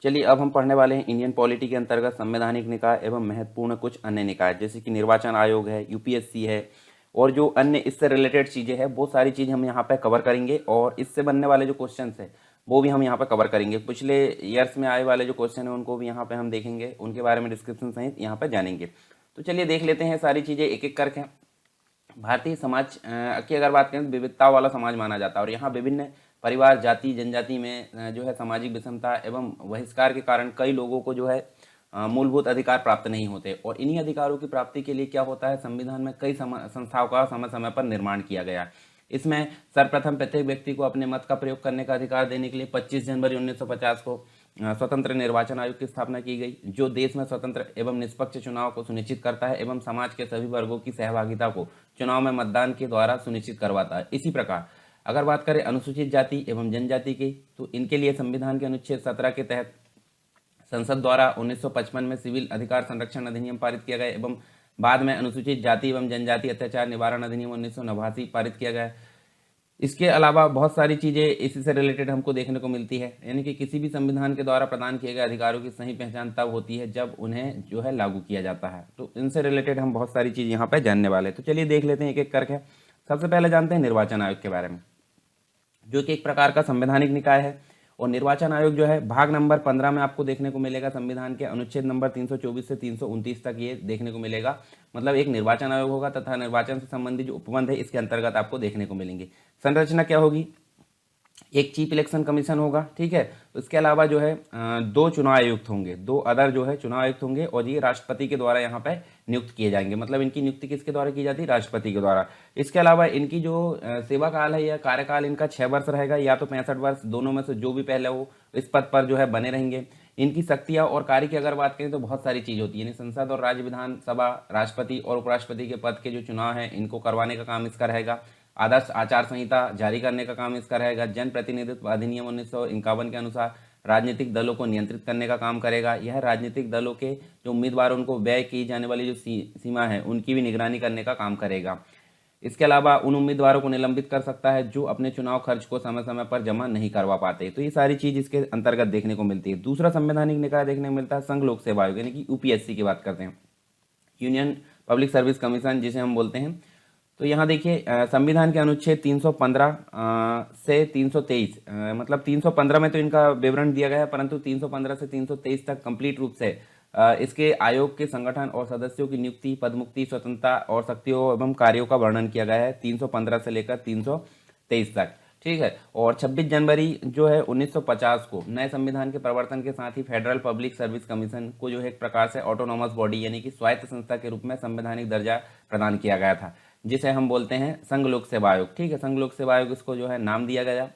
चलिए अब हम पढ़ने वाले हैं इंडियन पॉलिटी के अंतर्गत संवैधानिक निकाय एवं महत्वपूर्ण कुछ अन्य निकाय, जैसे कि निर्वाचन आयोग है, यूपीएससी है और जो अन्य इससे रिलेटेड चीज़ें हैं वो सारी चीज़ हम यहाँ पे कवर करेंगे। और इससे बनने वाले जो क्वेश्चन है वो भी हम यहाँ पे कवर करेंगे। पिछले ईयर्स में आए वाले जो क्वेश्चन हैं उनको भी यहाँ पे हम देखेंगे, उनके बारे में डिस्क्रिप्शन सहित यहाँ पे जानेंगे। तो चलिए देख लेते हैं सारी चीज़ें एक एक करके। भारतीय समाज की अगर बात करें तो विविधता वाला समाज माना जाता है और यहाँ विभिन्न परिवार, जाति, जनजाति में जो है सामाजिक विषमता एवं बहिष्कार के कारण कई लोगों को जो है मूलभूत अधिकार प्राप्त नहीं होते। और इन्हीं अधिकारों की प्राप्ति के लिए क्या होता है, संविधान में कई संस्थाओं का समय समय पर निर्माण किया गया। इसमें सर्वप्रथम प्रत्येक व्यक्ति को अपने मत का प्रयोग करने का अधिकार देने के लिए 25 जनवरी 1950 को स्वतंत्र निर्वाचन आयोग की स्थापना की गई, जो देश में स्वतंत्र एवं निष्पक्ष चुनाव को सुनिश्चित करता है एवं समाज के सभी वर्गों की सहभागिता को चुनाव में मतदान के द्वारा सुनिश्चित करवाता है। इसी प्रकार अगर बात करें अनुसूचित जाति एवं जनजाति की, तो इनके लिए संविधान के अनुच्छेद 17 के तहत संसद द्वारा 1955 में सिविल अधिकार संरक्षण अधिनियम पारित किया गया एवं बाद में अनुसूचित जाति एवं जनजाति अत्याचार निवारण अधिनियम 1989 पारित किया गया। इसके अलावा बहुत सारी चीज़ें इसी से रिलेटेड हमको देखने को मिलती है, यानी कि किसी भी संविधान के द्वारा प्रदान किए गए अधिकारों की सही पहचान तब होती है जब उन्हें जो है लागू किया जाता है। तो इनसे रिलेटेड हम बहुत सारी चीज़ यहाँ पे जानने वाले हैं। तो चलिए देख लेते हैं एक एक करके। सबसे पहले जानते हैं निर्वाचन आयोग के बारे में, जो कि एक प्रकार का संवैधानिक निकाय है। और निर्वाचन आयोग जो है भाग नंबर 15 में आपको देखने को मिलेगा, संविधान के अनुच्छेद नंबर 324 से 329 तक ये देखने को मिलेगा। मतलब एक निर्वाचन आयोग होगा तथा निर्वाचन से संबंधित जो उपबंध है इसके अंतर्गत आपको देखने को मिलेंगे। संरचना क्या होगी, एक चीफ इलेक्शन कमीशन होगा, ठीक है। इसके अलावा जो है दो चुनाव आयुक्त होंगे, दो अदर जो है चुनाव आयुक्त होंगे और ये राष्ट्रपति के द्वारा यहाँ पे नियुक्त किए जाएंगे। मतलब इनकी नियुक्ति किसके द्वारा की जाती है, राष्ट्रपति के द्वारा। इसके अलावा इनकी जो सेवा काल है या कार्यकाल इनका 6 वर्ष रहेगा या तो 65 वर्ष, दोनों में से जो भी पहले हो इस पद पर जो है बने रहेंगे। इनकी शक्तियां और कार्य की अगर बात करें तो बहुत सारी चीज होती है, यानी संसद और राज्य विधानसभा, राष्ट्रपति और उपराष्ट्रपति के पद के जो चुनाव है इनको करवाने का काम इसका रहेगा। आदर्श आचार संहिता जारी करने का काम इसका रहेगा। जन प्रतिनिधित्व अधिनियम 1951 के अनुसार राजनीतिक दलों को नियंत्रित करने का काम करेगा। यह राजनीतिक दलों के जो उम्मीदवार उनको व्यय की जाने वाली जो सीमा है उनकी भी निगरानी करने का काम करेगा। इसके अलावा उन उम्मीदवारों को निलंबित कर सकता है जो अपने चुनाव खर्च को समय समय पर जमा नहीं करवा पाते। तो ये सारी चीज इसके अंतर्गत देखने को मिलती है। दूसरा संवैधानिक निकाय देखने को मिलता है संघ लोक सेवा आयोग, यानी कि यूपीएससी की बात करते हैं, यूनियन पब्लिक सर्विस कमीशन जिसे हम बोलते हैं। तो यहाँ देखिए संविधान के अनुच्छेद 315 से 323, मतलब 315 में तो इनका विवरण दिया गया है, परंतु 315 से 323 तक कंप्लीट रूप से इसके आयोग के संगठन और सदस्यों की नियुक्ति, पदमुक्ति, स्वतंत्रता और शक्तियों एवं कार्यों का वर्णन किया गया है 315 से लेकर 323 तक, ठीक है। और 26 जनवरी जो है 1950 को नए संविधान के प्रवर्तन के साथ ही फेडरल पब्लिक सर्विस कमीशन को जो है एक प्रकार से ऑटोनॉमस बॉडी यानी कि स्वायत्त संस्था के रूप में संवैधानिक दर्जा प्रदान किया गया था, जिसे हम बोलते हैं संघ लोक सेवा आयोग, ठीक है। संघ लोक सेवा आयोग इसको जो है नाम दिया गया।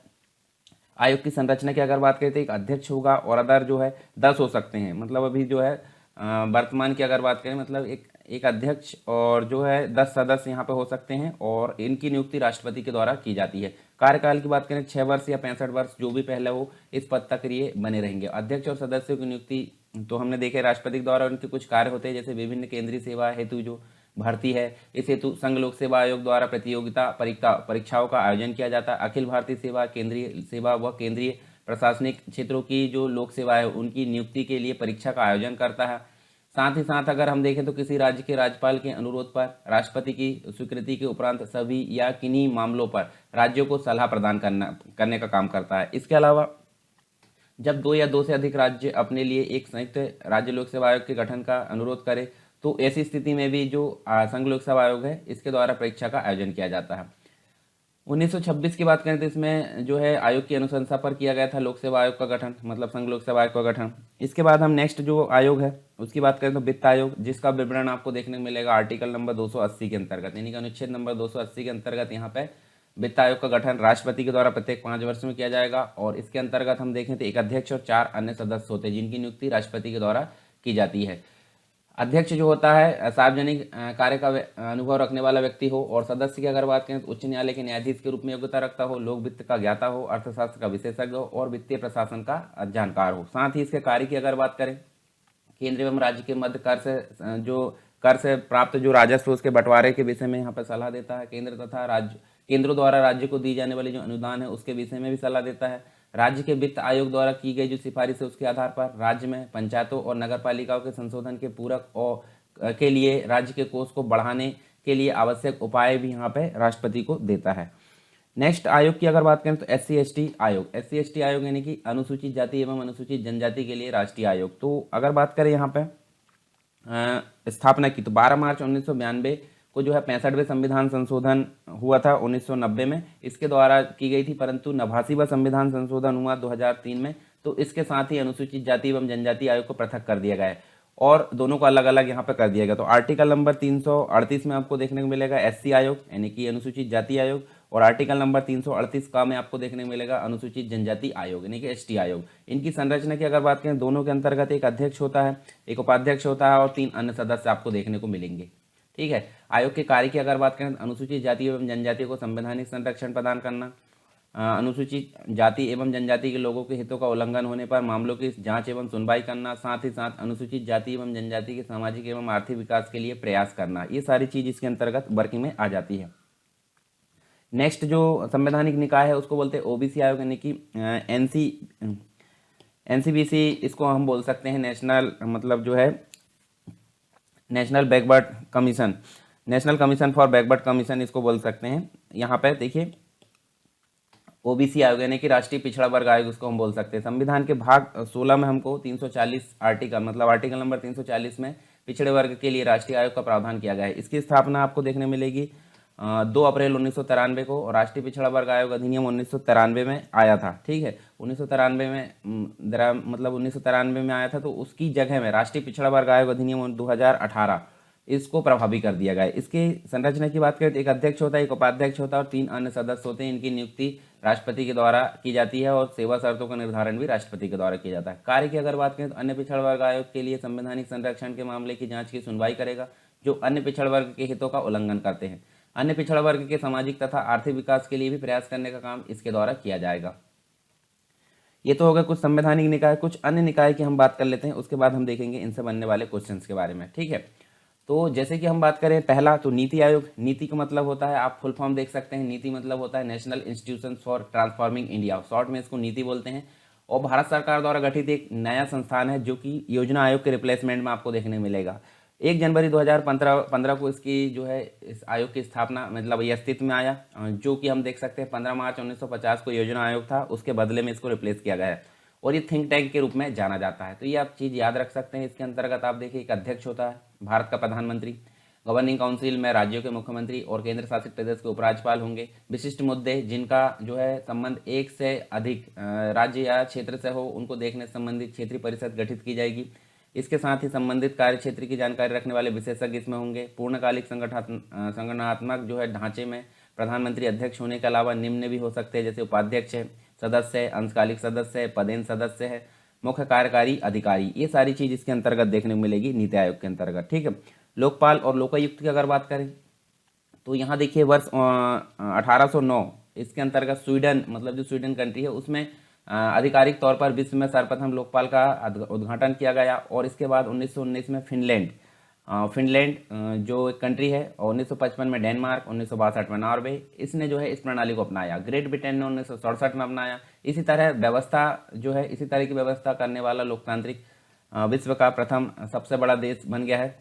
आयोग की संरचना की अगर बात करें तो एक अध्यक्ष होगा और अदर जो है 10 हो सकते हैं। मतलब अभी जो है वर्तमान की अगर बात करें, मतलब एक अध्यक्ष और जो है 10 सदस्य यहाँ पे हो सकते हैं और इनकी नियुक्ति राष्ट्रपति के द्वारा की जाती है। कार्यकाल की बात करें 6 वर्ष या 65 वर्ष जो भी पहले हो इस पद तक ये बने रहेंगे। अध्यक्ष और सदस्यों की नियुक्ति तो हमने देखे राष्ट्रपति के द्वारा, उनके कुछ कार्य होते हैं जैसे विभिन्न केंद्रीय सेवा हेतु जो भर्ती है, इस हेतु संघ लोक सेवा आयोग द्वारा प्रतियोगिता परीक्षाओं का आयोजन किया जाता है। अखिल भारतीय सेवा, केंद्रीय सेवा व केंद्रीय प्रशासनिक क्षेत्रों की जो लोक सेवा है उनकी नियुक्ति के लिए परीक्षा का आयोजन करता है। साथ ही साथ अगर हम देखें तो किसी राज्य के राज्यपाल के अनुरोध पर राष्ट्रपति की स्वीकृति के उपरांत सभी या किन्हीं मामलों पर राज्यों को सलाह प्रदान करने का काम करता है। इसके अलावा जब 2 या 2 से अधिक राज्य अपने लिए एक संयुक्त राज्य लोक सेवा आयोग के गठन का अनुरोध करें तो ऐसी स्थिति में भी जो संघ लोक सेवा आयोग है इसके द्वारा परीक्षा का आयोजन किया जाता है। 1926 की बात करें तो इसमें जो है आयोग की अनुशंसा पर किया गया था लोक सेवा आयोग का गठन, मतलब संघ लोक सेवा आयोग का गठन। इसके बाद हम नेक्स्ट जो आयोग है उसकी बात करें तो वित्त आयोग, जिसका विवरण आपको देखने को मिलेगा आर्टिकल नंबर 280 के अंतर्गत, यानी कि अनुच्छेद नंबर 280 के अंतर्गत यहाँ पे वित्त आयोग का गठन राष्ट्रपति के द्वारा प्रत्येक 5 वर्ष में किया जाएगा। और इसके अंतर्गत हम देखें तो एक अध्यक्ष और 4 अन्य सदस्य होते हैं जिनकी नियुक्ति राष्ट्रपति के द्वारा की जाती है। अध्यक्ष जो होता है सार्वजनिक कार्य का अनुभव रखने वाला व्यक्ति हो और सदस्य की अगर बात करें तो उच्च न्यायालय के न्यायाधीश के रूप में योग्यता रखता हो, लोक वित्त का ज्ञाता हो, अर्थशास्त्र का विशेषज्ञ हो और वित्तीय प्रशासन का जानकार हो। साथ ही इसके कार्य की अगर बात करें, केंद्र एवं राज्य के मध्य कर से प्राप्त जो राजस्व उसके बंटवारे के विषय में यहाँ पर सलाह देता है। केंद्र तथा राज्य, केंद्रों द्वारा राज्य को दी जाने वाली जो अनुदान है उसके विषय में भी सलाह देता है। राज्य के वित्त आयोग द्वारा की गई जो सिफारिश है उसके आधार पर राज्य में पंचायतों और नगर पालिकाओं के संशोधन के पूरक और के लिए राज्य के कोष को बढ़ाने के लिए आवश्यक उपाय भी यहाँ पे राष्ट्रपति को देता है। नेक्स्ट आयोग की अगर बात करें तो एस सी एस टी आयोग यानी कि अनुसूचित जाति एवं अनुसूचित जनजाति के लिए राष्ट्रीय आयोग। तो अगर बात करें यहाँ पे स्थापना की तो 12 मार्च 1992 को जो है 65वें संविधान संशोधन हुआ था 1990 में, इसके द्वारा की गई थी, परंतु 89वां संविधान संशोधन हुआ 2003 में। तो इसके साथ ही अनुसूचित जाति एवं जनजाति आयोग को पृथक कर दिया गया है और दोनों को अलग अलग यहाँ पे कर दिया गया। तो आर्टिकल नंबर 338 में आपको देखने को मिलेगा एससी आयोग यानी कि अनुसूचित जाति आयोग, और आर्टिकल नंबर 338 का में आपको देखने को मिलेगा अनुसूचित जनजाति आयोग यानी कि एसटी आयोग। इनकी संरचना की अगर बात करें, दोनों के अंतर्गत एक अध्यक्ष होता है, एक उपाध्यक्ष होता है और 3 अन्य सदस्य आपको देखने को मिलेंगे। ठीक है। आयोग के कार्य की अगर बात करें, अनुसूचित जाति एवं जनजाति को संवैधानिक संरक्षण प्रदान करना, अनुसूचित जाति एवं जनजाति के लोगों के हितों का उल्लंघन होने पर मामलों की जांच एवं सुनवाई करना, साथ ही साथ अनुसूचित जाति एवं जनजाति के सामाजिक एवं आर्थिक विकास के लिए प्रयास करना, ये सारी चीज इसके अंतर्गत वर्किंग में आ जाती है। नेक्स्ट जो संवैधानिक निकाय है उसको बोलते हैं ओबीसी आयोग यानी कि एनसीबीसी, इसको हम बोल सकते हैं नेशनल मतलब जो है national backward commission, national commission for backward commission इसको बोल सकते हैं। यहाँ पे देखिए ओबीसी आयोग यानी कि राष्ट्रीय पिछड़ा वर्ग आयोग उसको हम बोल सकते हैं। संविधान के भाग 16 में हमको 340 आर्टिकल मतलब आर्टिकल नंबर 340 में पिछड़े वर्ग के लिए राष्ट्रीय आयोग का प्रावधान किया गया है। इसकी स्थापना आपको देखने मिलेगी 2 अप्रैल 1993 को, और राष्ट्रीय पिछड़ा वर्ग आयोग अधिनियम 1993 में आया था। ठीक है, 1993 में मतलब 1993 में आया था, तो उसकी जगह में राष्ट्रीय पिछड़ा वर्ग आयोग अधिनियम 2018 इसको प्रभावी कर दिया गया है। इसकी संरचना की बात करें तो एक अध्यक्ष होता है, एक उपाध्यक्ष होता है और 3 अन्य सदस्य होते हैं। इनकी नियुक्ति राष्ट्रपति के द्वारा की जाती है और सेवा शर्तों का निर्धारण भी राष्ट्रपति के द्वारा किया जाता है। कार्य की अगर बात करें तो अन्य पिछड़ा वर्ग आयोग के लिए संवैधानिक संरक्षण के मामले की जांच की सुनवाई करेगा जो अन्य पिछड़ा वर्ग के हितों का उल्लंघन करते हैं। अन्य पिछड़ा वर्ग के सामाजिक तथा आर्थिक विकास के लिए भी प्रयास करने का काम इसके द्वारा किया जाएगा। ये तो होगा कुछ संवैधानिक निकाय। कुछ अन्य निकाय की हम बात कर लेते हैं, उसके बाद हम देखेंगे इनसे बनने वाले क्वेश्चंस के बारे में। ठीक है, तो जैसे कि हम बात करें पहला तो नीति आयोग। नीति का मतलब होता है, आप फुल फॉर्म देख सकते हैं, नीति मतलब होता है national institution for transforming India, short में इसको नीति बोलते हैं। और भारत सरकार द्वारा गठित एक नया संस्थान है जो कि योजना आयोग के रिप्लेसमेंट में आपको देखने मिलेगा। 1 जनवरी 2015 को इसकी जो है इस आयोग की स्थापना मतलब ये अस्तित्व में आया, जो कि हम देख सकते हैं 15 मार्च 1950 को योजना आयोग था, उसके बदले में इसको रिप्लेस किया गया है और ये थिंक टैंक के रूप में जाना जाता है। तो ये आप चीज़ याद रख सकते हैं। इसके अंतर्गत आप देखिए एक अध्यक्ष होता है, भारत का प्रधानमंत्री, गवर्निंग काउंसिल में राज्यों के मुख्यमंत्री और केंद्र शासित प्रदेश के उपराज्यपाल होंगे। विशिष्ट मुद्दे जिनका जो है संबंध एक से अधिक राज्य या क्षेत्र से हो उनको देखने संबंधित क्षेत्रीय परिषद गठित की जाएगी। इसके साथ ही संबंधित कार्य क्षेत्र की जानकारी रखने वाले विशेषज्ञ इसमें होंगे। पूर्णकालिक संगठनात्मक जो है ढांचे में प्रधानमंत्री अध्यक्ष होने के अलावा निम्न भी हो सकते हैं, जैसे उपाध्यक्ष है, सदस्य है, अंशकालिक सदस्य है, पदेन सदस्य है, मुख्य कार्यकारी अधिकारी। ये सारी चीज इसके अंतर्गत देखने को मिलेगी नीति आयोग के अंतर्गत। ठीक है, लोकपाल और लोकायुक्त की अगर बात करें तो यहाँ देखिए वर्ष 1809 इसके अंतर्गत स्वीडन मतलब जो स्वीडन कंट्री है उसमें आधिकारिक तौर पर विश्व में सर्वप्रथम लोकपाल का उद्घाटन किया गया। और इसके बाद 1919 में फिनलैंड जो एक कंट्री है, और 1955 में डेनमार्क, 1962 में नॉर्वे, इसने जो है इस प्रणाली को अपनाया। ग्रेट ब्रिटेन ने 1967 में अपनाया। इसी तरह व्यवस्था जो है इसी तरह की व्यवस्था करने वाला लोकतांत्रिक विश्व का प्रथम सबसे बड़ा देश बन गया है।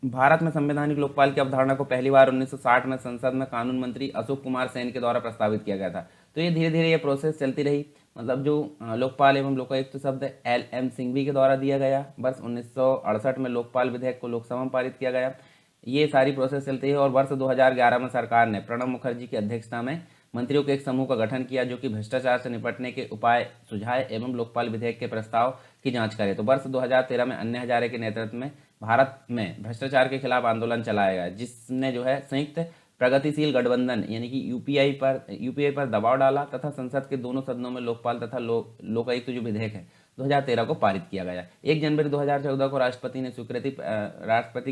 भारत में संवैधानिक लोकपाल की अवधारणा को पहली बार 1960 में संसद में कानून मंत्री अशोक कुमार सेन के द्वारा प्रस्तावित किया गया था। तो ये धीरे धीरे ये प्रोसेस चलती रही। मतलब जो लोकपाल एवं लोकायुक्त शब्द LM सिंघवी के द्वारा दिया गया। वर्ष 1968 में लोकपाल विधेयक को लोकसभा में पारित किया गया। ये सारी प्रोसेस चलती है और वर्ष 2011 में सरकार ने प्रणब मुखर्जी की अध्यक्षता में मंत्रियों के एक समूह का गठन किया जो कि भ्रष्टाचार से निपटने के उपाय सुझाए एवं लोकपाल विधेयक के प्रस्ताव की जांच करे। तो वर्ष 2013 में अन्य हजारे के नेतृत्व में भारत में भ्रष्टाचार के खिलाफ आंदोलन चलाया गया, जिसने जो है संयुक्त प्रगतिशील गठबंधन यानी कि यूपीआई पर दबाव डाला तथा संसद के दोनों सदनों में लोकपाल तथा लोकायुक्त जो विधेयक है 2013 को पारित किया गया। 1 जनवरी 2014 को राष्ट्रपति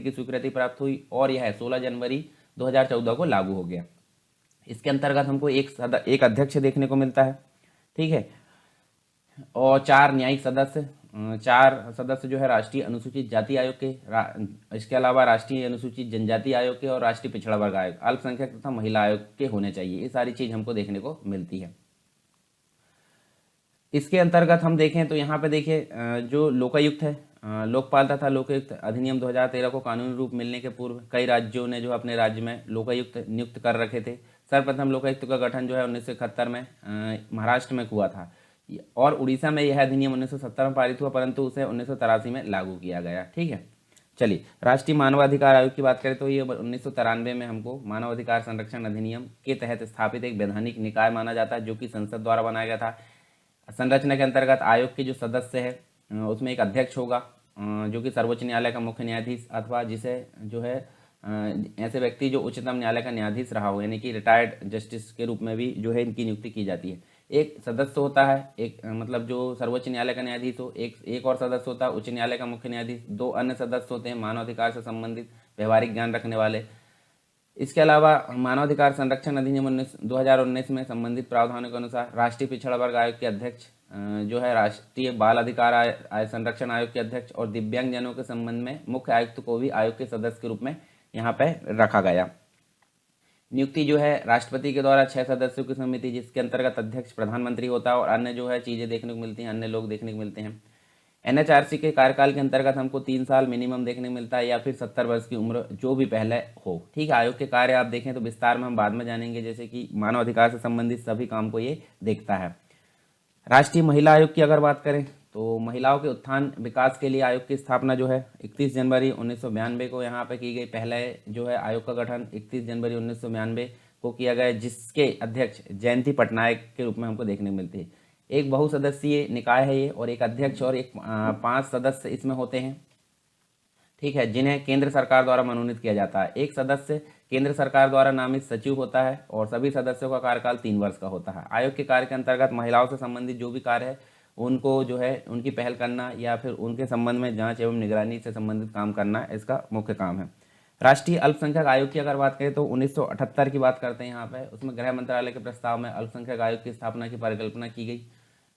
की स्वीकृति प्राप्त हुई और यह 16 जनवरी 2014 को लागू हो गया। इसके अंतर्गत हमको एक अध्यक्ष देखने को मिलता है। ठीक है, और 4 न्यायिक सदस्य, 4 सदस्य जो है राष्ट्रीय अनुसूचित जाति आयोग के, इसके अलावा राष्ट्रीय अनुसूचित जनजाति आयोग के और राष्ट्रीय पिछड़ा वर्ग आयोग, अल्पसंख्यक तथा महिला आयोग के होने चाहिए। ये सारी चीज हमको देखने को मिलती है। इसके अंतर्गत हम देखें तो यहाँ पे देखिए जो लोकायुक्त है, लोकपाल तथा लोकायुक्त अधिनियम 2013 को कानूनी रूप मिलने के पूर्व कई राज्यों ने जो अपने राज्य में लोकायुक्त नियुक्त कर रखे थे। सर्वप्रथम लोकायुक्त का गठन जो है 1971 में महाराष्ट्र में हुआ था और उड़ीसा में यह अधिनियम 1970 में पारित हुआ, परंतु उसे 1983 में लागू किया गया। ठीक है, चलिए राष्ट्रीय मानवाधिकार आयोग की बात करें तो ये 1993 में हमको मानवाधिकार संरक्षण अधिनियम के तहत स्थापित एक वैधानिक निकाय माना जाता है, जो कि संसद द्वारा बनाया गया था। संरचना के अंतर्गत आयोग के जो सदस्य है उसमें एक अध्यक्ष होगा जो कि सर्वोच्च न्यायालय का मुख्य न्यायाधीश अथवा जिसे जो है ऐसे व्यक्ति जो उच्चतम न्यायालय का न्यायाधीश रहा हो, यानी कि रिटायर्ड जस्टिस के रूप में भी जो है इनकी नियुक्ति की जाती है। एक सदस्य होता है, एक मतलब जो सर्वोच्च न्यायालय का न्यायाधीश हो, एक और सदस्य होता है उच्च न्यायालय का मुख्य न्यायाधीश, दो अन्य सदस्य होते हैं मानवाधिकार से संबंधित व्यवहारिक ज्ञान रखने वाले। इसके अलावा मानवाधिकार संरक्षण अधिनियम 2019 में संबंधित प्रावधानों के अनुसार राष्ट्रीय पिछड़ा वर्ग आयोग के अध्यक्ष जो है राष्ट्रीय बाल अधिकार संरक्षण आयोग के अध्यक्ष और दिव्यांग जनों के संबंध में मुख्य आयुक्त को भी आयोग के सदस्य के रूप में यहाँ पे रखा गया। नियुक्ति जो है राष्ट्रपति के द्वारा 6 सदस्यों की समिति, जिसके अंतर्गत अध्यक्ष प्रधानमंत्री होता है और अन्य जो है चीज़ें देखने को मिलती हैं, अन्य लोग देखने को मिलते हैं। एनएचआरसी के कार्यकाल के अंतर्गत हमको 3 साल मिनिमम देखने को मिलता है या फिर 70 वर्ष की उम्र जो भी पहले हो। ठीक है, आयोग के कार्य आप देखें तो विस्तार में हम बाद में जानेंगे, जैसे कि मानव अधिकार से संबंधित सभी काम को ये देखता है। राष्ट्रीय महिला आयोग की अगर बात करें तो महिलाओं के उत्थान विकास के लिए आयोग की स्थापना जो है 31 जनवरी 1992 को यहाँ पे की गई। पहले जो है आयोग का गठन 31 जनवरी 1992 को किया गया, जिसके अध्यक्ष जयंती पटनायक के रूप में हमको देखने को मिलती है। एक बहुसदस्यीय निकाय है ये और एक अध्यक्ष और एक 5 सदस्य इसमें होते हैं। ठीक है, जिन्हें केंद्र सरकार द्वारा मनोनीत किया जाता है। एक सदस्य केंद्र सरकार द्वारा नामित सचिव होता है और सभी सदस्यों का कार्यकाल 3 वर्ष का होता है। आयोग के कार्य के अंतर्गत महिलाओं से संबंधित जो भी कार्य है उनको जो है उनकी पहल करना या फिर उनके संबंध में जांच एवं निगरानी से संबंधित काम करना इसका मुख्य काम है। राष्ट्रीय अल्पसंख्यक आयोग की अगर बात करें तो 1978 की बात करते हैं यहाँ पे। उसमें गृह मंत्रालय के प्रस्ताव में अल्पसंख्यक आयोग की स्थापना की परिकल्पना की गई।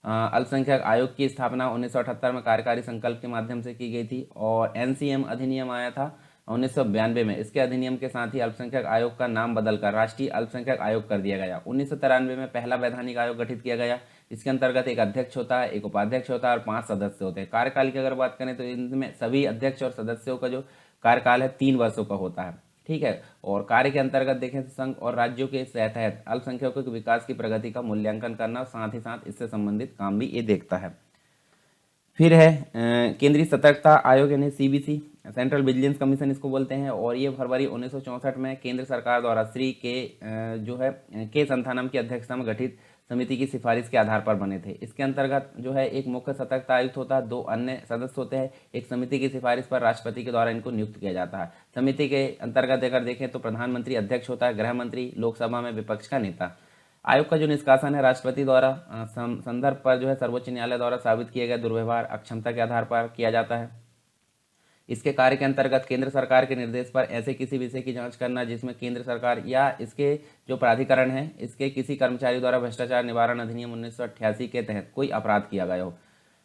अल्पसंख्यक आयोग की स्थापना 1978 में कार्यकारी संकल्प के माध्यम से की गई थी और एनसीएम अधिनियम आया था 1992 में। इसके अधिनियम के साथ ही अल्पसंख्यक आयोग का नाम बदलकर राष्ट्रीय अल्पसंख्यक आयोग कर दिया गया। 1993 में पहला वैधानिक आयोग गठित किया गया। इसके अंतर्गत एक अध्यक्ष होता है, एक उपाध्यक्ष होता है और 5 सदस्य होते हैं। कार्यकाल की अगर बात करें तो इनमें सभी अध्यक्ष और सदस्यों का जो कार्यकाल है 3 वर्षों का होता है। ठीक है, और कार्य के अंतर्गत देखें तो संघ और राज्यों के तहत अल्पसंख्यकों के विकास की प्रगति का मूल्यांकन करना, साथ ही साथ इससे संबंधित काम भी ये देखता है। फिर है केंद्रीय सतर्कता आयोग यानी सीबीसी, सेंट्रल विजिलेंस कमीशन इसको बोलते हैं, और ये फरवरी 1964 में केंद्र सरकार द्वारा श्री के संथानम की अध्यक्षता में गठित समिति की सिफारिश के आधार पर बने थे। इसके अंतर्गत जो है एक मुख्य सतर्कता आयुक्त होता है, 2 अन्य सदस्य होते हैं। एक समिति की सिफारिश पर राष्ट्रपति के द्वारा इनको नियुक्त किया जाता है। समिति के अंतर्गत अगर देखें तो प्रधानमंत्री अध्यक्ष होता है, गृह मंत्री लोकसभा में विपक्ष का नेता। आयोग का जो निष्कासन है राष्ट्रपति द्वारा संदर्भ पर जो है सर्वोच्च न्यायालय द्वारा साबित किए गए दुर्व्यवहार अक्षमता के आधार पर किया जाता है। इसके कार्य के अंतर्गत केंद्र सरकार के निर्देश पर ऐसे किसी विषय की जांच करना जिसमें केंद्र सरकार या इसके जो प्राधिकरण है इसके किसी कर्मचारी द्वारा भ्रष्टाचार निवारण अधिनियम 1988 के तहत कोई अपराध किया गया हो।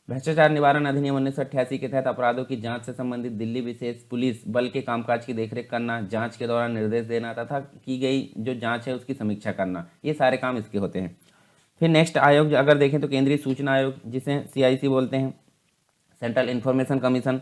भ्रष्टाचार निवारण अधिनियम 1988 के तहत अपराधों की जांच से संबंधित दिल्ली विशेष पुलिस बल के कामकाज की देखरेख करना, जांच के दौरान निर्देश देना तथा की गई जो जांच है उसकी समीक्षा करना, ये सारे काम इसके होते हैं। फिर नेक्स्ट आयोग अगर देखें तो केंद्रीय सूचना आयोग, जिसे CIC बोलते हैं, सेंट्रल इन्फॉर्मेशन कमीशन।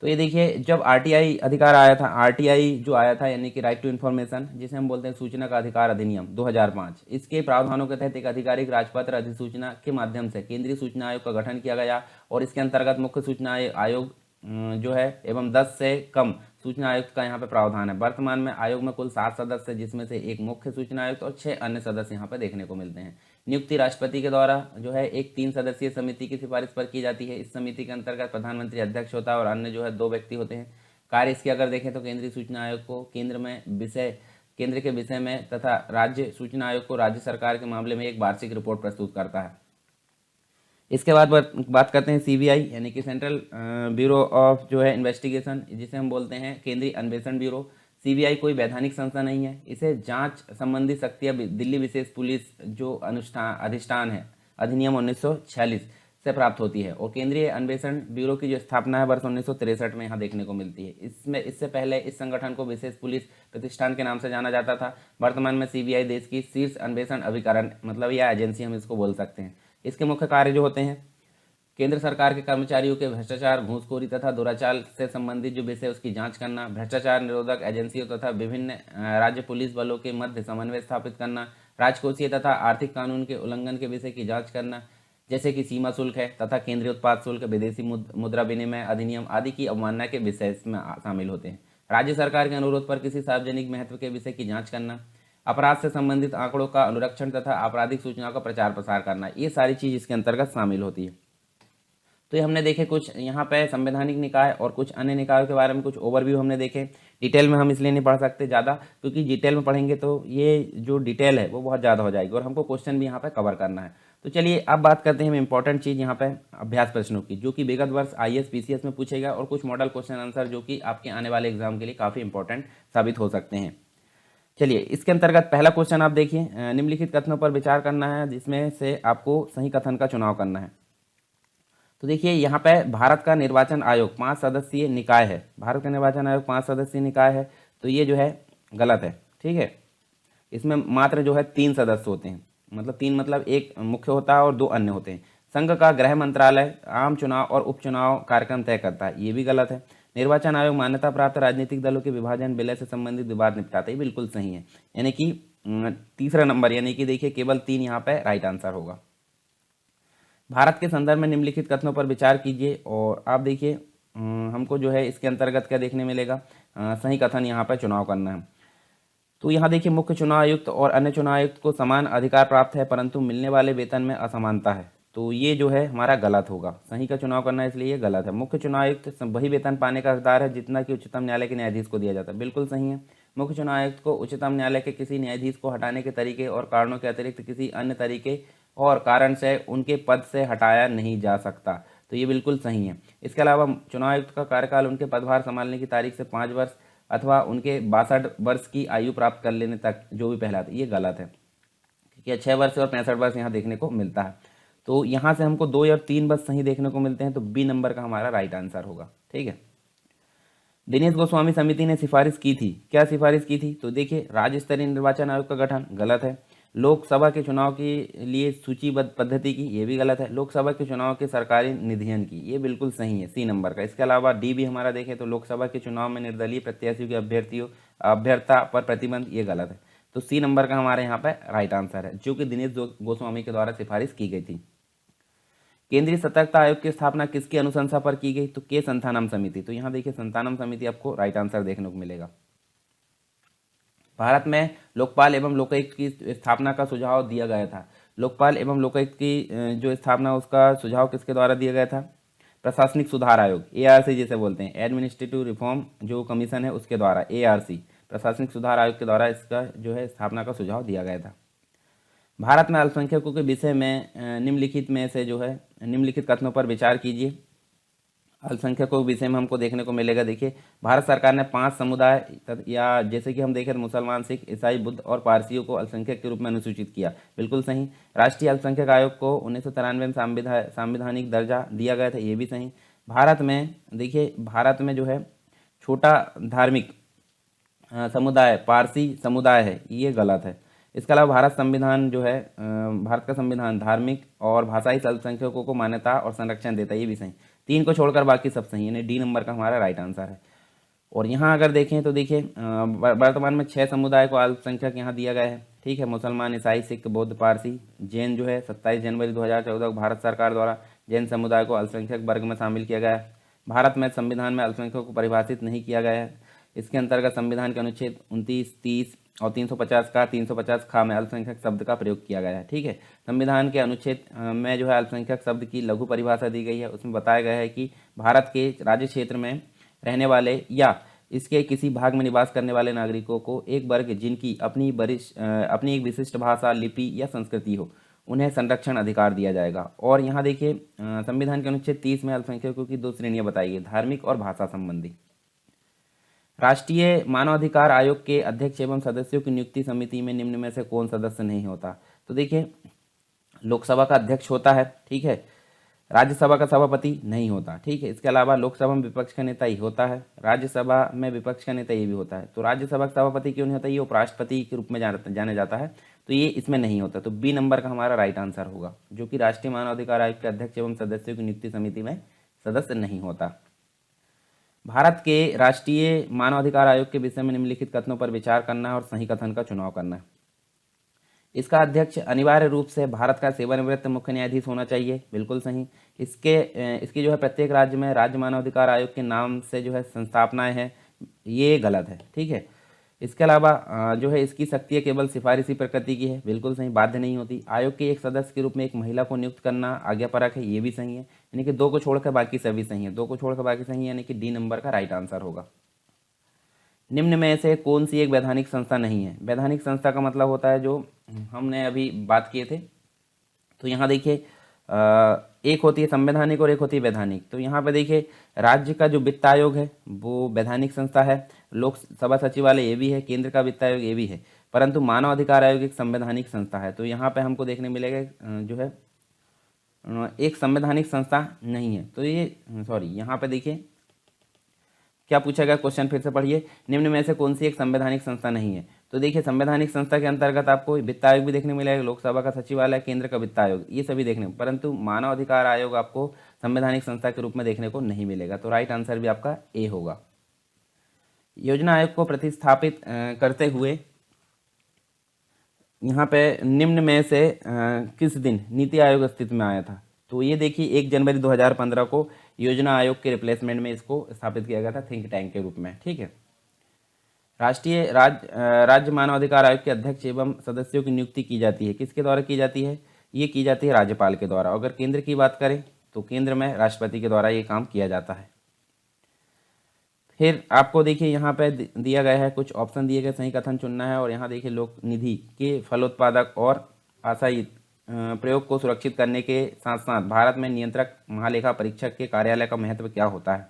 तो ये देखिए जब RTI अधिकार आया था, RTI जो आया था यानी कि राइट टू इन्फॉर्मेशन, जिसे हम बोलते हैं सूचना का अधिकार अधिनियम 2005, इसके प्रावधानों के तहत एक आधिकारिक राजपत्र अधिसूचना के माध्यम से केंद्रीय सूचना आयोग का गठन किया गया और इसके अंतर्गत मुख्य सूचना आयोग जो है एवं 10 से कम सूचना आयुक्त का यहाँ पे प्रावधान है। वर्तमान में आयोग में कुल 7 सदस्य, जिसमें से एक मुख्य सूचना आयुक्त और 6 अन्य सदस्य यहाँ पे देखने को मिलते हैं। नियुक्ति राष्ट्रपति के द्वारा जो है एक 3 सदस्यीय समिति की सिफारिश पर की जाती है। इस समिति के अंतर्गत प्रधानमंत्री अध्यक्ष होता है और अन्य जो है 2 व्यक्ति होते हैं। कार्य इसके अगर देखें तो केंद्रीय सूचना आयोग को केंद्र के विषय में तथा राज्य सूचना आयोग को राज्य सरकार के मामले में एक वार्षिक रिपोर्ट प्रस्तुत करता है। इसके बाद बात करते हैं CBI यानी कि सेंट्रल ब्यूरो ऑफ जो है इन्वेस्टिगेशन, जिसे हम बोलते हैं केंद्रीय अन्वेषण ब्यूरो। CBI कोई वैधानिक संस्था नहीं है। इसे जांच संबंधी शक्तियां दिल्ली विशेष पुलिस जो अधिष्ठान है अधिनियम 1946 से प्राप्त होती है और केंद्रीय अन्वेषण ब्यूरो की जो स्थापना है वर्ष 1963 में यहाँ देखने को मिलती है। इससे पहले इस संगठन को विशेष पुलिस प्रतिष्ठान के नाम से जाना जाता था। वर्तमान में CBI देश की शीर्ष अन्वेषण अभिकरण मतलब यह एजेंसी हम इसको बोल सकते हैं। इसके मुख्य कार्य जो होते हैं, केंद्र सरकार के कर्मचारियों के भ्रष्टाचार, घूसखोरी तथा दुराचार से संबंधित जो विषय उसकी जांच करना, भ्रष्टाचार निरोधक एजेंसियों तथा विभिन्न राज्य पुलिस बलों के मध्य समन्वय स्थापित करना, राजकोषीय तथा आर्थिक कानून के उल्लंघन के विषय की जांच करना, जैसे कि सीमा शुल्क है तथा केंद्रीय उत्पाद शुल्क, विदेशी मुद्रा विनिमय अधिनियम आदि की अवमानना के विषय इसमें शामिल होते हैं। राज्य सरकार के अनुरोध पर किसी सार्वजनिक महत्व के विषय की जांच करना, अपराध से संबंधित आंकड़ों का अनुरक्षण तथा आपराधिक सूचनाओं का प्रचार प्रसार करना, ये सारी चीज इसके अंतर्गत शामिल होती है। तो ये हमने देखे कुछ यहाँ पे संवैधानिक निकाय और कुछ अन्य निकायों के बारे में कुछ ओवरव्यू हमने देखे। डिटेल में हम इसलिए नहीं पढ़ सकते ज़्यादा, क्योंकि डिटेल में पढ़ेंगे तो ये जो डिटेल है वो बहुत ज़्यादा हो जाएगी और हमको क्वेश्चन भी यहाँ पे कवर करना है। तो चलिए अब बात करते हैं हम इंपॉर्टेंट चीज़ यहाँ पे अभ्यास प्रश्नों की, जो कि विगत वर्ष IAS PCS में पूछेगा, और कुछ मॉडल क्वेश्चन आंसर जो कि आपके आने वाले एग्जाम के लिए काफ़ी इंपॉर्टेंट साबित हो सकते हैं। चलिए इसके अंतर्गत पहला क्वेश्चन आप देखिए, निम्नलिखित कथनों पर विचार करना है जिसमें से आपको सही कथन का चुनाव करना है। तो देखिए यहाँ पे भारत का निर्वाचन आयोग 5 सदस्यीय निकाय है, भारत का निर्वाचन आयोग 5 सदस्यीय निकाय है, तो ये जो है गलत है। ठीक है, इसमें मात्र जो है 3 सदस्य होते हैं, मतलब 3 मतलब एक मुख्य होता है और 2 अन्य होते हैं। संघ का गृह मंत्रालय आम चुनाव और उपचुनाव कार्यक्रम तय करता है, ये भी गलत है। निर्वाचन आयोग मान्यता प्राप्त राजनीतिक दलों के विभाजन विलय से संबंधित विवाद निपटाता है, ये बिल्कुल सही है। यानी कि तीसरा नंबर, यानी कि देखिए केवल 3 यहाँ पे राइट आंसर होगा। भारत के संदर्भ में निम्नलिखित कथनों पर विचार कीजिए, और आप देखिए हमको जो है इसके अंतर्गत क्या देखने मिलेगा, सही कथन यहाँ पर चुनाव करना है। तो यहाँ देखिए मुख्य चुनाव आयुक्त और अन्य चुनाव आयुक्त को समान अधिकार प्राप्त है, परंतु मिलने वाले वेतन में असमानता है, तो ये जो है हमारा गलत होगा। सही का चुनाव करना है, इसलिए ये गलत है। मुख्य चुनाव आयुक्त वही वेतन पाने का हकदार है जितना कि उच्चतम न्यायालय के न्यायाधीश को दिया जाता है, बिल्कुल सही है। मुख्य चुनाव आयुक्त को उच्चतम न्यायालय के किसी न्यायाधीश को हटाने के तरीके और कारणों के अतिरिक्त किसी अन्य तरीके और कारण से उनके पद से हटाया नहीं जा सकता, तो ये बिल्कुल सही है। इसके अलावा चुनाव आयुक्त का कार्यकाल उनके पदभार संभालने की तारीख से 5 वर्ष अथवा उनके 62 वर्ष की आयु प्राप्त कर लेने तक जो भी पहलाते, ये गलत है, क्योंकि 6 वर्ष और 65 वर्ष यहाँ देखने को मिलता है। तो यहाँ से हमको 2 और 3 बस सही देखने को मिलते हैं, तो बी नंबर का हमारा राइट आंसर होगा। ठीक है, दिनेश गोस्वामी समिति ने सिफारिश की थी, क्या सिफारिश की थी, तो देखिए राज्य स्तरीय निर्वाचन आयोग का गठन, गलत है। लोकसभा के चुनाव के लिए सूचीबद्ध पद्धति की, ये भी गलत है। लोकसभा के चुनाव के सरकारी निधियन की, ये बिल्कुल सही है, सी नंबर का। इसके अलावा डी भी हमारा देखें तो लोकसभा के चुनाव में निर्दलीय प्रत्याशियों के अभ्यर्थता पर प्रतिबंध, ये गलत है। तो सी नंबर का हमारे यहाँ पर राइट आंसर है, जो कि दिनेश गोस्वामी के द्वारा सिफारिश की गई थी। केंद्रीय सतर्कता आयोग की स्थापना किसकी अनुशंसा पर की गई, तो के संथानम समिति। तो यहाँ देखिए संथानम समिति आपको राइट आंसर देखने को मिलेगा। भारत में लोकपाल एवं लोकायुक्त की स्थापना का सुझाव दिया गया था। लोकपाल एवं लोकायुक्त की जो स्थापना, उसका सुझाव किसके द्वारा दिया गया था, प्रशासनिक सुधार आयोग, ARC जिसे बोलते हैं, एडमिनिस्ट्रेटिव रिफॉर्म जो कमीशन है उसके द्वारा, ARC प्रशासनिक सुधार आयोग के द्वारा इसका जो है स्थापना का सुझाव दिया गया था। भारत में अल्पसंख्यकों के विषय में निम्नलिखित में से जो है निम्नलिखित कथनों पर विचार कीजिए। अल्पसंख्यकों के विषय में हमको देखने को मिलेगा, देखिए भारत सरकार ने 5 समुदाय या जैसे कि हम देखें तो मुसलमान, सिख, ईसाई, बुद्ध और पारसियों को अल्पसंख्यक के रूप में अनुसूचित किया, बिल्कुल सही। राष्ट्रीय अल्पसंख्यक आयोग को 1993 में संवैधानिक दर्जा दिया गया था, ये भी सही। भारत में देखिए, भारत में जो है छोटा धार्मिक समुदाय पारसी समुदाय है, ये गलत है। इसके अलावा भारत संविधान जो है भारत का संविधान धार्मिक और भाषाई अल्पसंख्यकों को मान्यता और संरक्षण देता है, ये भी सही। 3 को छोड़कर बाकी सब सही, यानी डी नंबर का हमारा राइट आंसर है। और यहाँ अगर देखें तो देखिए वर्तमान में 6 समुदाय को अल्पसंख्यक यहाँ दिया गया है, ठीक है। मुसलमान, ईसाई, सिख, बौद्ध, पारसी, जैन जो है 27 जनवरी 2014 को भारत सरकार द्वारा जैन समुदाय को अल्पसंख्यक वर्ग में शामिल किया गया है। भारत में संविधान में अल्पसंख्यकों को परिभाषित नहीं किया गया है। इसके अंतर्गत संविधान के अनुच्छेद 29, 30 और 350 खा में अल्पसंख्यक शब्द का प्रयोग किया गया है, ठीक है। संविधान के अनुच्छेद में जो है अल्पसंख्यक शब्द की लघु परिभाषा दी गई है। उसमें बताया गया है कि भारत के राज्य क्षेत्र में रहने वाले या इसके किसी भाग में निवास करने वाले नागरिकों को एक वर्ग जिनकी अपनी एक विशिष्ट भाषा, लिपि या संस्कृति हो, उन्हें संरक्षण अधिकार दिया जाएगा। और यहाँ देखिए संविधान के अनुच्छेद 30 में अल्पसंख्यकों की 2 श्रेणियां बताई गई, धार्मिक और भाषा संबंधी। राष्ट्रीय मानवाधिकार आयोग के अध्यक्ष एवं सदस्यों की नियुक्ति समिति में निम्न में से कौन सदस्य नहीं होता, तो देखिए लोकसभा का अध्यक्ष होता है, ठीक है। राज्यसभा का सभापति नहीं होता, ठीक है। इसके अलावा लोकसभा में विपक्ष का नेता ही होता है, राज्यसभा में विपक्ष का नेता ये भी होता है। तो राज्यसभा का सभापति क्यों नहीं होता, ये उपराष्ट्रपति के रूप में जाने जाता है। तो ये इसमें नहीं होता, तो बी नंबर का हमारा राइट आंसर होगा, जो कि राष्ट्रीय मानवाधिकार आयोग के अध्यक्ष एवं सदस्यों की नियुक्ति समिति में सदस्य नहीं होता। भारत के राष्ट्रीय मानवाधिकार आयोग के विषय में निम्नलिखित कथनों पर विचार करना है और सही कथन का चुनाव करना है। इसका अध्यक्ष अनिवार्य रूप से भारत का सेवानिवृत्त मुख्य न्यायाधीश होना चाहिए, बिल्कुल सही। इसकी जो है प्रत्येक राज्य में राज्य मानवाधिकार आयोग के नाम से जो है संस्थापनाएं हैं, ये गलत है, ठीक है। इसके अलावा जो है इसकी शक्ति केवल सिफारिशी प्रकृति की है, बिल्कुल सही, बाध्य नहीं होती। आयोग के एक सदस्य के रूप में एक महिला को नियुक्त करना आज्ञापरक है, ये भी सही है। यानी कि 2 को छोड़कर बाकी सभी सही है, 2 को छोड़कर बाकी सही है, यानी कि डी नंबर का राइट आंसर होगा। निम्न में से कौन सी एक वैधानिक संस्था नहीं है? वैधानिक संस्था का मतलब होता है जो हमने अभी बात किए थे, तो यहाँ देखिए एक होती है संवैधानिक और एक होती है वैधानिक। तो यहाँ पे देखिए राज्य का जो वित्त आयोग है वो वैधानिक संस्था है, लोकसभा सचिवालय ये भी है, केंद्र का वित्त आयोग ये भी है, परंतु मानव अधिकार आयोग एक संवैधानिक संस्था है। तो यहाँ पे हमको देखने मिलेगा जो है एक संवैधानिक संस्था नहीं है। तो ये यहाँ पे देखिए क्या पूछा गया क्वेश्चन, फिर से पढ़िए। निम्न में से कौन सी एक संवैधानिक संस्था नहीं है? तो देखिए संवैधानिक संस्था के अंतर्गत आपको वित्त आयोग भी देखने मिलेगा, लोकसभा का सचिवालय, केंद्र का वित्त आयोग, ये सभी देखने, परंतु मानव अधिकार आयोग आपको संवैधानिक संस्था के रूप में देखने को नहीं मिलेगा। तो राइट आंसर भी आपका ए होगा। योजना आयोग को प्रतिस्थापित करते हुए यहाँ पे निम्न में से किस दिन नीति आयोग अस्तित्व में आया था? तो ये देखिए 1 जनवरी 2015 को योजना आयोग के रिप्लेसमेंट में इसको स्थापित किया गया था थिंक टैंक के रूप में, ठीक है। राज्य मानवाधिकार आयोग के अध्यक्ष एवं सदस्यों की नियुक्ति की जाती है, किसके द्वारा की जाती है? ये की जाती है राज्यपाल के द्वारा। अगर केंद्र की बात करें तो केंद्र में राष्ट्रपति के द्वारा ये काम किया जाता है। फिर आपको देखिए यहाँ पे दिया गया है, कुछ ऑप्शन दिए गए, सही कथन चुनना है। और यहाँ देखिए लोक निधि के फलोत्पादक और आशायी प्रयोग को सुरक्षित करने के साथ साथ भारत में नियंत्रक महालेखा परीक्षक के कार्यालय का महत्व क्या होता है?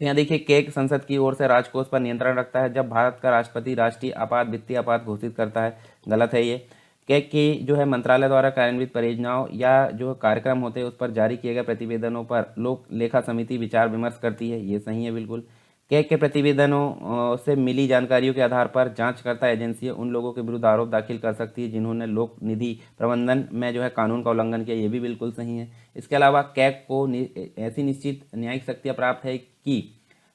तो यहाँ देखिए केक संसद की ओर से राजकोष पर नियंत्रण रखता है। जब भारत का राष्ट्रपति राष्ट्रीय आपात वित्तीय आपात घोषित करता है, गलत है ये। केक की जो है मंत्रालय द्वारा कार्यान्वित परियोजनाओं या जो कार्यक्रम होते हैं उस पर जारी किए गए प्रतिवेदनों पर लोक लेखा समिति विचार विमर्श करती है, ये सही है बिल्कुल। केक के प्रतिवेदनों से मिली जानकारियों के आधार पर जांचकर्ता एजेंसियां उन लोगों के विरुद्ध आरोप दाखिल कर सकती है जिन्होंने लोक निधि प्रबंधन में जो है कानून का उल्लंघन किया, ये भी बिल्कुल सही है। इसके अलावा केक को ऐसी निश्चित न्यायिक शक्तियाँ प्राप्त है कि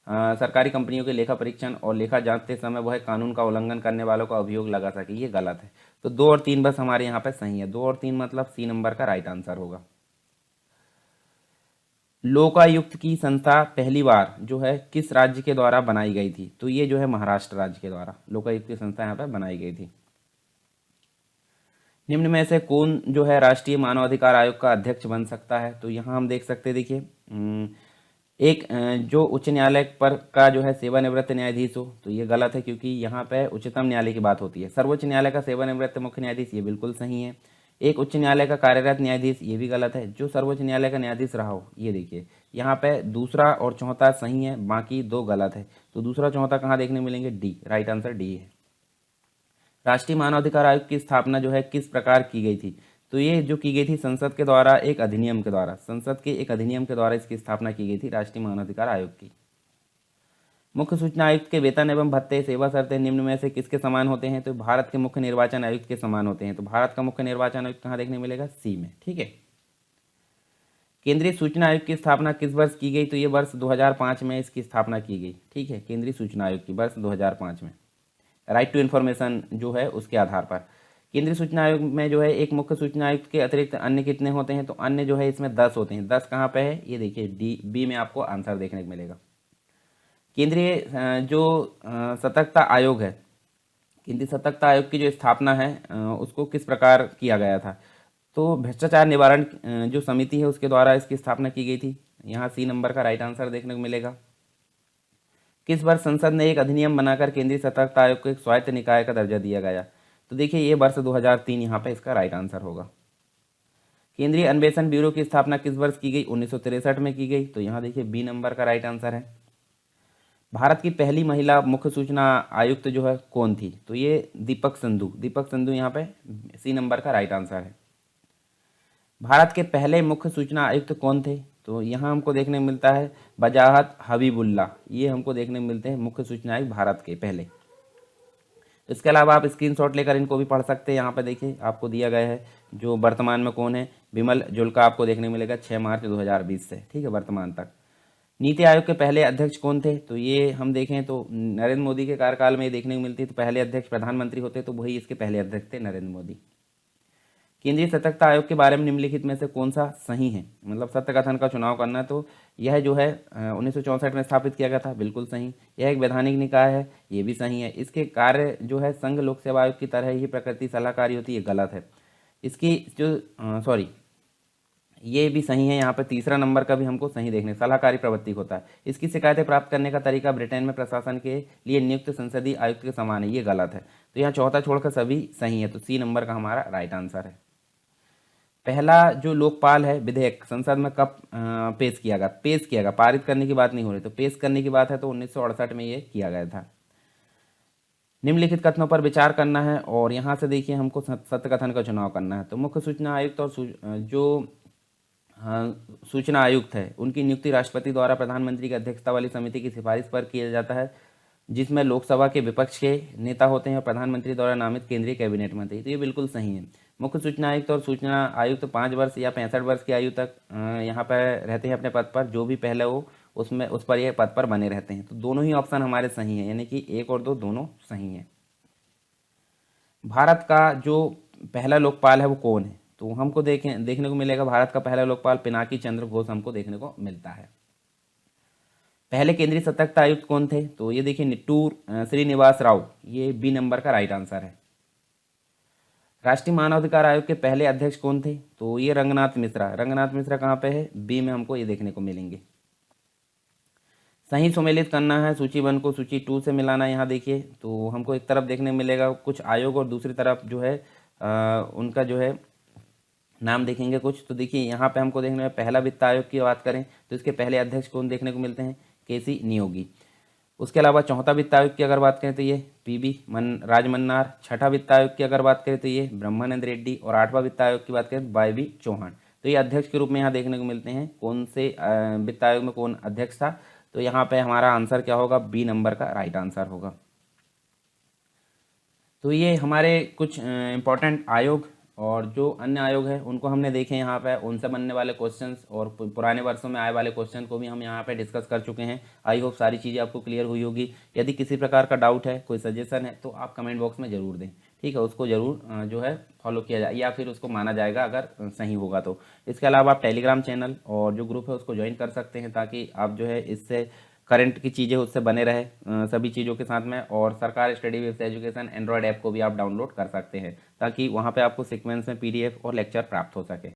सरकारी कंपनियों के लेखा परीक्षण और लेखा जांचते समय वह कानून का उल्लंघन करने वालों का अभियोग लगा सके, ये गलत है। तो 2 और 3 बस हमारे यहाँ पे सही है, 2 और 3 मतलब सी नंबर का राइट आंसर होगा। लोकायुक्त की संस्था पहली बार जो है किस राज्य के द्वारा बनाई गई थी? तो ये जो है महाराष्ट्र राज्य के द्वारा लोकायुक्त की संस्था यहाँ पे बनाई गई थी। निम्न में से कौन जो है राष्ट्रीय मानवाधिकार आयोग का अध्यक्ष बन सकता है? तो यहाँ हम देख सकते हैं, देखिए एक जो उच्च न्यायालय पर का जो है सेवानिवृत्त न्यायाधीश हो, तो ये गलत है क्योंकि यहाँ पे उच्चतम न्यायालय की बात होती है। सर्वोच्च न्यायालय का सेवानिवृत्त मुख्य न्यायाधीश, ये बिल्कुल सही है। एक उच्च न्यायालय का कार्यरत न्यायाधीश, ये भी गलत है। जो सर्वोच्च न्यायालय का न्यायाधीश रहा हो, ये देखिए यहाँ पे दूसरा और चौथा सही है, बाकी 2 गलत है। तो दूसरा चौथा कहाँ देखने मिलेंगे? डी, राइट आंसर डी है। राष्ट्रीय मानवाधिकार आयोग की स्थापना जो है किस प्रकार की गई थी? तो ये जो की गई थी संसद के द्वारा एक अधिनियम के द्वारा, संसद के एक अधिनियम के द्वारा इसकी स्थापना की गई थी राष्ट्रीय मानवाधिकार आयोग की। मुख्य सूचना आयुक्त के वेतन एवं भत्ते सेवा शर्तें निम्न में से किसके समान होते हैं? तो भारत के मुख्य निर्वाचन आयुक्त के समान होते हैं। तो भारत का मुख्य निर्वाचन आयुक्त कहाँ देखने मिलेगा? सी में, ठीक है। केंद्रीय सूचना आयोग की स्थापना किस वर्ष की गई? तो ये वर्ष 2005 में इसकी स्थापना की गई, ठीक है। केंद्रीय सूचना आयोग की वर्ष 2005 में राइट टू इन्फॉर्मेशन जो है उसके आधार पर। केंद्रीय सूचना आयोग में जो है एक मुख्य सूचना आयुक्त के अतिरिक्त अन्य कितने होते हैं? तो अन्य जो है इसमें 10 होते हैं। 10 कहाँ पे है? ये देखिए डी, बी में आपको आंसर देखने को मिलेगा। केंद्रीय जो सतर्कता आयोग है, केंद्रीय सतर्कता आयोग की जो स्थापना है उसको किस प्रकार किया गया था? तो भ्रष्टाचार निवारण जो समिति है उसके द्वारा इसकी स्थापना की गई थी। यहाँ सी नंबर का राइट आंसर देखने को मिलेगा। किस वर्ष संसद ने एक अधिनियम बनाकर केंद्रीय सतर्कता आयोग को एक स्वायत्त निकाय का दर्जा दिया गया? तो देखिए ये वर्ष 2003 यहाँ पे इसका राइट आंसर होगा। केंद्रीय अन्वेषण ब्यूरो की स्थापना किस वर्ष की गई? 1963 में की गई। तो यहाँ देखिए बी नंबर का राइट आंसर है। भारत की पहली महिला मुख्य सूचना आयुक्त जो है कौन थी? तो ये दीपक संधू, दीपक संधू यहाँ पे सी नंबर का राइट आंसर है। भारत के पहले मुख्य सूचना आयुक्त कौन थे? तो यहाँ हमको देखने मिलता है वजाहत हबीबुल्ला, ये हमको देखने मिलते हैं मुख्य सूचना आयुक्त भारत के पहले। इसके अलावा आप स्क्रीनशॉट लेकर इनको भी पढ़ सकते हैं। यहाँ पे देखिए आपको दिया गया है जो वर्तमान में कौन है, बिमल जुल्का आपको देखने को मिलेगा 6 मार्च 2020 से, ठीक है, वर्तमान तक। नीति आयोग के पहले अध्यक्ष कौन थे, तो ये हम देखें तो नरेंद्र मोदी के कार्यकाल में ये देखने को मिलती है। तो पहले अध्यक्ष प्रधानमंत्री होते, तो वही इसके पहले अध्यक्ष थे नरेंद्र मोदी। केंद्रीय सतर्कता आयोग के बारे में निम्नलिखित में से कौन सा सही है, मतलब सत्य कथन का चुनाव करना, तो यह जो है 1964 में स्थापित किया गया था, बिल्कुल सही। यह एक वैधानिक निकाय है, ये भी सही है। इसके कार्य जो है संघ लोक सेवा आयोग की तरह ही प्रकृति सलाहकारी होती है, गलत है। इसकी जो सॉरी ये भी सही है। यहाँ पर तीसरा नंबर का भी हमको सही देखने, सलाहकारी प्रवृत्ति होता है। इसकी शिकायतें प्राप्त करने का तरीका ब्रिटेन में प्रशासन के लिए नियुक्त संसदीय आयुक्त के समान है, ये गलत है। तो यहाँ चौथा छोड़कर सभी सही है, तो सी नंबर का हमारा राइट आंसर है। पहला जो लोकपाल है विधेयक संसद में कब पेश किया गया, पारित करने की बात नहीं हो रही, तो पेश करने की बात है, तो 1968 में ये किया गया था। निम्नलिखित कथनों पर विचार करना है और यहाँ से देखिए हमको सत्य कथन का चुनाव करना है। तो मुख्य सूचना आयुक्त और जो सूचना आयुक्त है उनकी नियुक्ति राष्ट्रपति द्वारा प्रधानमंत्री की अध्यक्षता वाली समिति की सिफारिश पर किया जाता है, जिसमें लोकसभा के विपक्ष के नेता होते हैं और प्रधानमंत्री द्वारा नामित केंद्रीय कैबिनेट मंत्री। तो ये बिल्कुल सही है। मुख्य सूचना आयुक्त और सूचना आयुक्त 5 वर्ष या 65 वर्ष की आयु तक यहाँ पर रहते हैं अपने पद पर, जो भी पहले हो उसमें उस पर यह पद पर बने रहते हैं। तो दोनों ही ऑप्शन हमारे सही हैं, यानी कि 1 और 2 दोनों सही हैं। भारत का जो पहला लोकपाल है वो कौन है, तो हमको देखने को मिलेगा भारत का पहला लोकपाल पिनाकी चंद्र घोष हमको देखने को मिलता है। पहले केंद्रीय सतर्कता आयुक्त कौन थे, तो ये देखिए निट्टूर श्रीनिवास राव, ये बी नंबर का राइट आंसर है। राष्ट्रीय मानवाधिकार आयोग के पहले अध्यक्ष कौन थे, तो ये रंगनाथ मिश्रा कहाँ पे है, बी में हमको ये देखने को मिलेंगे। सही सुमेलित करना है, सूची 1 को सूची 2 से मिलाना है। यहाँ देखिए तो हमको एक तरफ देखने को मिलेगा कुछ आयोग और दूसरी तरफ जो है उनका जो है नाम देखेंगे कुछ। तो देखिए यहाँ पे हमको देखने में पहला वित्त आयोग की बात करें तो इसके पहले अध्यक्ष कौन देखने को मिलते हैं, केसी नियोगी। उसके अलावा चौथा वित्त आयोग की अगर बात करें तो ये पीबी राजमन्नार। छठा वित्त आयोग की अगर बात करें तो ये ब्रह्मानंद रेड्डी। और आठवां वित्त आयोग की बात करें तो वाई बी चौहान। तो ये अध्यक्ष के रूप में यहाँ देखने को मिलते हैं। कौन से वित्त आयोग में कौन अध्यक्ष था, तो यहाँ पे हमारा आंसर क्या होगा, बी नंबर का राइट आंसर होगा। तो ये हमारे कुछ इंपॉर्टेंट आयोग और जो अन्य आयोग है उनको हमने देखे यहाँ पे, उनसे बनने वाले क्वेश्चंस और पुराने वर्षों में आए वाले क्वेश्चन को भी हम यहाँ पे डिस्कस कर चुके हैं। आई होप सारी चीज़ें आपको क्लियर हुई होगी। यदि किसी प्रकार का डाउट है, कोई सजेशन है, तो आप कमेंट बॉक्स में ज़रूर दें, ठीक है। उसको ज़रूर जो है फॉलो किया जाए या फिर उसको माना जाएगा अगर सही होगा तो। इसके अलावा आप टेलीग्राम चैनल और जो ग्रुप है उसको ज्वाइन कर सकते हैं, ताकि आप जो है इससे करंट की चीज़ें उससे बने रहे सभी चीज़ों के साथ में। और सरकार study with education Android app को भी आप डाउनलोड कर सकते हैं, ताकि वहाँ पे आपको सीक्वेंस में PDF और लेक्चर प्राप्त हो सके।